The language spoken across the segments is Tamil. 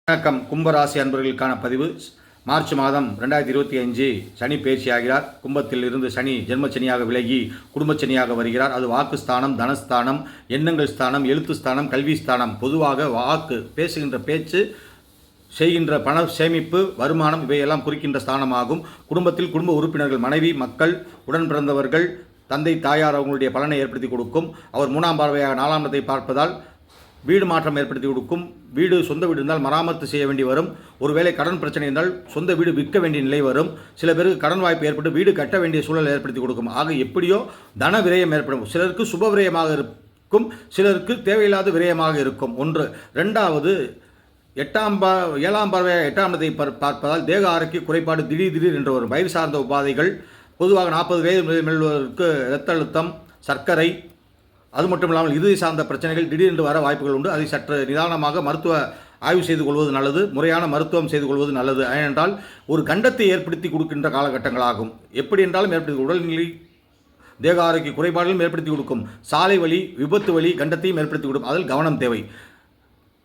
வணக்கம். கும்பராசி அன்பர்களுக்கான பதிவு. மார்ச் மாதம் 2025 சனி பயிற்சியாகிறார். கும்பத்தில் இருந்து சனி ஜென்மச்சனியாக விலகி குடும்பச்சனியாக வருகிறார். அது வாக்குஸ்தானம், தனஸ்தானம், எண்ணங்கள் ஸ்தானம், எழுத்து ஸ்தானம், கல்வி ஸ்தானம். பொதுவாக வாக்கு, பேசுகின்ற பேச்சு, செய்கின்ற பண சேமிப்பு, வருமானம் இவையெல்லாம் குறிக்கின்ற ஸ்தானமாகும். குடும்பத்தில் குடும்ப உறுப்பினர்கள், மனைவி, மக்கள், உடன் பிறந்தவர்கள், தந்தை, தாயார் அவங்களுடைய பலனை ஏற்படுத்தி கொடுக்கும். அவர் 3ஆம் பார்வையாக 4ஆம் இடத்தை பார்ப்பதால் வீடு மாற்றம் ஏற்படுத்தி கொடுக்கும். வீடு சொந்த வீடு இருந்தால் மராமத்து செய்ய வேண்டி வரும். ஒருவேளை கடன் பிரச்சனை இருந்தால் சொந்த வீடு விற்க வேண்டிய நிலை வரும். சில பேருக்கு கடன் வாய்ப்பு ஏற்பட்டு வீடு கட்ட வேண்டிய சூழல் ஏற்படுத்தி கொடுக்கும். ஆக எப்படியோ தன விரயம் ஏற்படும். சிலருக்கு சுப விரயமாக இருக்கும், சிலருக்கு தேவையில்லாத விரயமாக இருக்கும். ஒன்று. ரெண்டாவது, 7ஆம் பார்வையாக 8ஆம் இடத்தை பார்ப்பதால் தேக ஆரோக்கிய குறைபாடு திடீர் என்று வரும். வயிறு சார்ந்த உபாதைகள், பொதுவாக 40 வயது மேல்வருக்கு இரத்த அழுத்தம், சர்க்கரை, அது மட்டும் இல்லாமல் இறுதி சார்ந்த பிரச்சனைகள் திடீரென்று வர வாய்ப்புகள் உண்டு. அதை சற்று நிதானமாக மருத்துவ ஆய்வு செய்து கொள்வது நல்லது. முறையான மருத்துவம் செய்து கொள்வது நல்லது. ஏனென்றால் ஒரு கண்டத்தை ஏற்படுத்தி கொடுக்கின்ற காலகட்டங்களாகும். எப்படி என்றாலும் ஏற்படுத்தி உடல்நிலை, தேக ஆரோக்கிய குறைபாடுகளும் ஏற்படுத்தி கொடுக்கும். சாலை வலி, விபத்து வலி, கண்டத்தையும் ஏற்படுத்தி கொடுக்கும். அதில் கவனம் தேவை.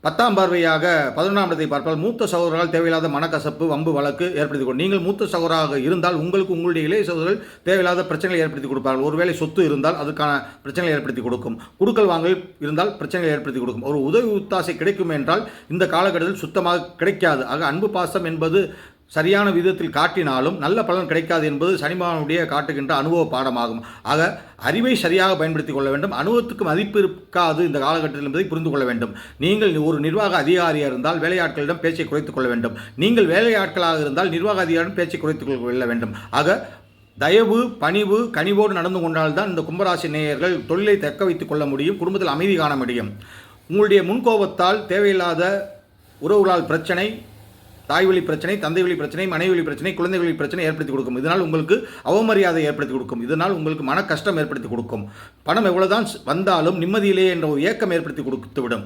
10ஆம் பார்வையாக 11ஆம் இடத்தை பார்த்தால் மூத்த சகோதரர்கள் தேவையில்லாத மனக்கசப்பு, வம்பு, வழக்கு ஏற்படுத்தி கொடுக்கும். நீங்கள் மூத்த சகோதராக இருந்தால் உங்களுக்கு உங்களுடைய இளைய சகோதரர்கள் தேவையில்லாத பிரச்சனைகளை ஏற்படுத்தி கொடுப்பார்கள். ஒருவேளை சொத்து இருந்தால் அதுக்கான பிரச்சனைகளை ஏற்படுத்தி கொடுக்கும். குடுக்கல் வாங்கல் இருந்தால் பிரச்சனைகளை ஏற்படுத்தி கொடுக்கும். ஒரு உதவி உத்தாசை கிடைக்கும் என்றால் இந்த காலகட்டத்தில் சுத்தமாக கிடைக்காது. ஆக அன்பு பாசம் என்பது சரியான விதத்தில் காட்டினாலும் நல்ல பலன் கிடைக்காது என்பது சனிபகவானுடைய காட்டுகின்ற அனுபவ பாடமாகும். ஆக அறிவை சரியாக பயன்படுத்திக் கொள்ள வேண்டும். அனுபவத்துக்கு மதிப்பு இருக்காது இந்த காலகட்டத்தில் என்பதை புரிந்து கொள்ள வேண்டும். நீங்கள் ஒரு நிர்வாக அதிகாரியாக இருந்தால் வேலையாட்களிடம் பேச்சை குறைத்துக் கொள்ள வேண்டும். நீங்கள் வேலையாட்களாக இருந்தால் நிர்வாக அதிகாரிடம் பேச்சை குறைத்துக் கொள்ள வேண்டும். ஆக தயவு, பணிவு, கனிவோடு நடந்து கொண்டால்தான் இந்த கும்பராசி நேயர்கள் தொழிலை தக்க வைத்துக் கொள்ள முடியும். குடும்பத்தில் அமைதி காண முடியும். உங்களுடைய முன்கோபத்தால் தேவையில்லாத உறவுகளால் பிரச்சனை, தாய் வழி பிரச்சனை, தந்தை வழி பிரச்சனை, மனைவி வழி பிரச்சனை, குழந்தை வழி பிரச்சனை ஏற்படுத்தி கொடுக்கும். இதனால் உங்களுக்கு அவமரியாதை ஏற்படுத்தி கொடுக்கும். இதனால் உங்களுக்கு மன கஷ்டம் ஏற்படுத்தி கொடுக்கும். பணம் எவ்வளவுதான் வந்தாலும் நிம்மதியிலே என்ற ஒரு ஏக்கம் ஏற்படுத்தி கொடுத்துவிடும்.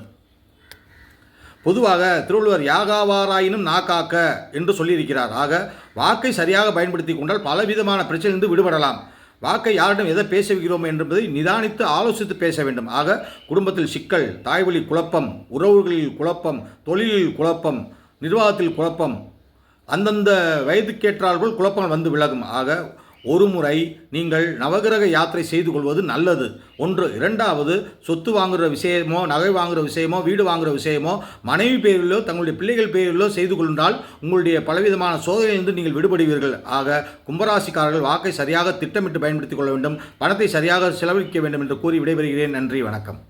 பொதுவாக திருவள்ளுவர் யாகாவாராயினும் நாக்காக்க என்று சொல்லியிருக்கிறார். ஆக வாக்கை சரியாக பயன்படுத்தி கொண்டால் பலவிதமான பிரச்சனையிலிருந்து விடுபடலாம். வாக்கை யாரிடம் எதை பேச வைக்கிறோம் என்பதை நிதானித்து ஆலோசித்து பேச வேண்டும். ஆக குடும்பத்தில் சிக்கல், தாய்வழி குழப்பம், உறவுகளில் குழப்பம், தொழிலில் குழப்பம், நிர்வாகத்தில் குழப்பம், அந்தந்த வயதுக்கேற்றார்கள் குழப்பங்கள் வந்து விலகும். ஆக ஒரு முறை நீங்கள் நவகிரக யாத்திரை செய்து கொள்வது நல்லது. ஒன்று. இரண்டாவது, சொத்து வாங்குகிற விஷயமோ, நகை வாங்குகிற விஷயமோ, வீடு வாங்குகிற விஷயமோ, மனைவி பேரிலோ தங்களுடைய பிள்ளைகள் பேரிலோ செய்து கொண்டால் உங்களுடைய பலவிதமான சோதனையிலிருந்து நீங்கள் விடுபடுவீர்கள். ஆக கும்பராசிக்காரர்கள் வாக்கை சரியாக திட்டமிட்டு பயன்படுத்திக் கொள்ள வேண்டும். பணத்தை சரியாக செலவழிக்க வேண்டும் என்று கூறி விடைபெறுகிறேன். நன்றி, வணக்கம்.